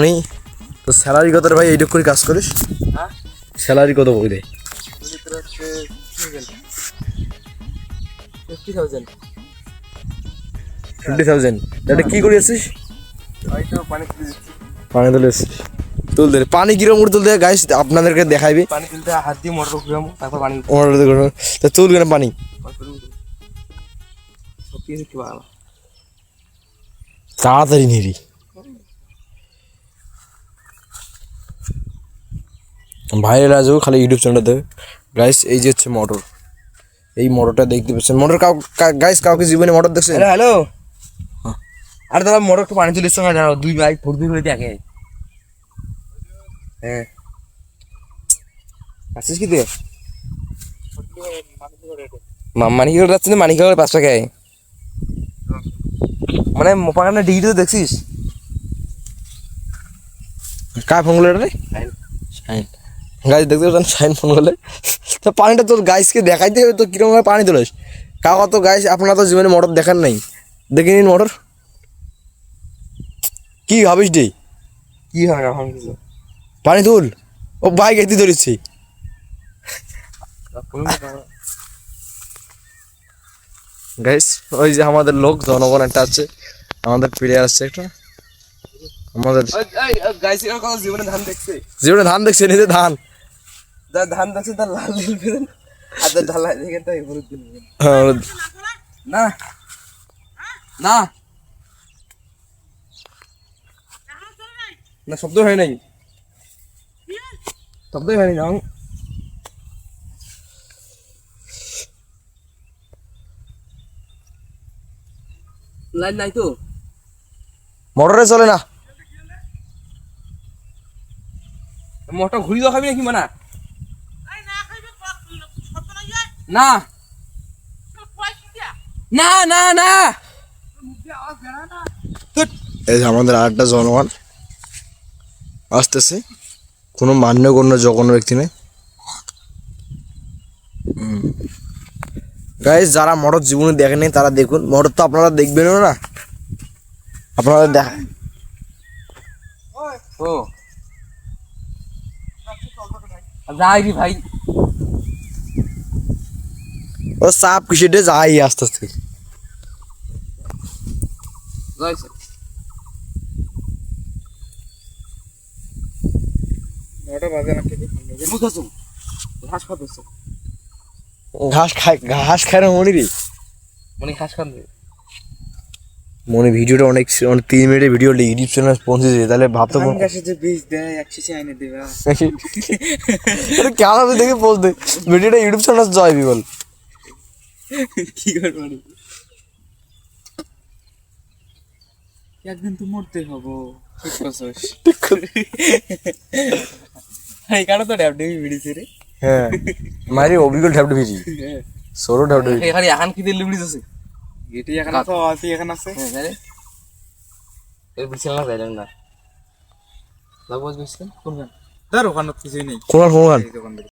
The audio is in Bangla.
মানে তো স্যালারি কত রে ভাই এইটুক করে কাজ করিস? হ্যাঁ স্যালারি কত করে দেয়? 50,000 50,000। এটা কি করে আসছিস? হয়তো পানি তুলে দিচ্ছি। পানি তুলে আসছিস? তুল দে পানি কিরম করে তুলতে গাইস আপনাদেরকে দেখাইবে। পানি তুলতে হাত দিয়ে মোটর ঘুরাবো তারপর পানি তা তুল কেন পানি সত্যি কি বাবা তাড়াতাড়ি নিবি। ভাইরাল আজও খালি ইউটিউব চ্যানেলটাতে গাইস এই যে হচ্ছে মোটর, এই মোটরটা দেখতে পাচ্ছেন। মোটর গাইস কাউকে জীবনে মোটর দেখছেন? হ্যালো আরে দাদা মোটর একটু পানি তুলিস না দুই ভাই ফুটবি করে দেখে হ্যাঁ আসছিস কি তুই মানিকগড় যাচ্ছিস না? মানিকগড় 5 টাকায় মানে মোপাখানে ডিগ্রি তো দেখছিস? কার ফোন করলে রে? শাইন। গাইস দেখতে পাচ্ছেন শাইন ফোন করলে। তো পানিটা তোর গাইসকে দেখাইতে হবে তো কিরকম ভাবে পানি তোলাস। কাকা তো গাইস আপনারা তো জীবনে মোটর দেখান নাই, দেখে নিন মোটর কি ভাবিস ডে। কি হয় না এখন কিছু পানি তুল। ও বাইক এতে ধরেছি গাইস। ওই যে আমাদের লোক জনগণ একটা আছে, আমাদের প্লেয়ার আছে একটা, আমাদের গাইসের কথা জীবনে ধান দেখছে জীবনে ধান দেখছে নিজে ধান। ধান দেখছে তার লাল নীল বেরোন আর তার ঢালাই দেখে তাই হলুদ দিন না না না শব্দ হয় নাই শব্দই হয়নি না লাইন নাই তো মোটরে চলে না। মোটর ঘুরি দেওয়া খাবি নাকি মানা না না না না এই যে আমাদের আরেকটা জনগণ আসতেছে, কোনো মান্যগণ্য জঘন্য ব্যক্তি নেই। গাইস যারা মোটর জীবনে দেখেনি তারা দেখুন, মোটর তো আপনারা দেখবেনও না, আপনারা দেখা ও যাই রে ভাই ও চাপ কিসেটে যাই আস্তে আস্তে। যাইছে নটা বাজে না কেটে মুখাছো ঘাস খাতেছে ঘাস খায় না মনি রে। মানে ঘাস খাবে মনে ভিডিওটা অনেক 3 মিনিটের ভিডিও ইউটিউব চ্যানেল পৌঁছেছে, তাহলে ভাবতে ধান গাছে যে বীজ দেয় 100 আইনে দেবে কেমন দেখে পোস্ট দে ভিডিওটা ইউটিউব চ্যানেল জয় বিবল কি করবো একদিন তো মরতে হবো ঠিক করছিস এই কারণে তো ড্যাব ডেবি ভিডিওছে রে। হ্যাঁ মারি অবিকল ঢাবডে ভিজি সরো ঢাবডে এখানে এখন কি দিল ভিডিওছ আছে এটি এখন আছে আছে এখন আছে হ্যাঁ জানে এর বিছানা না যাইলেন না লাগবো বুঝছেন কোন গান তার ওখানে কিছুই নেই কোন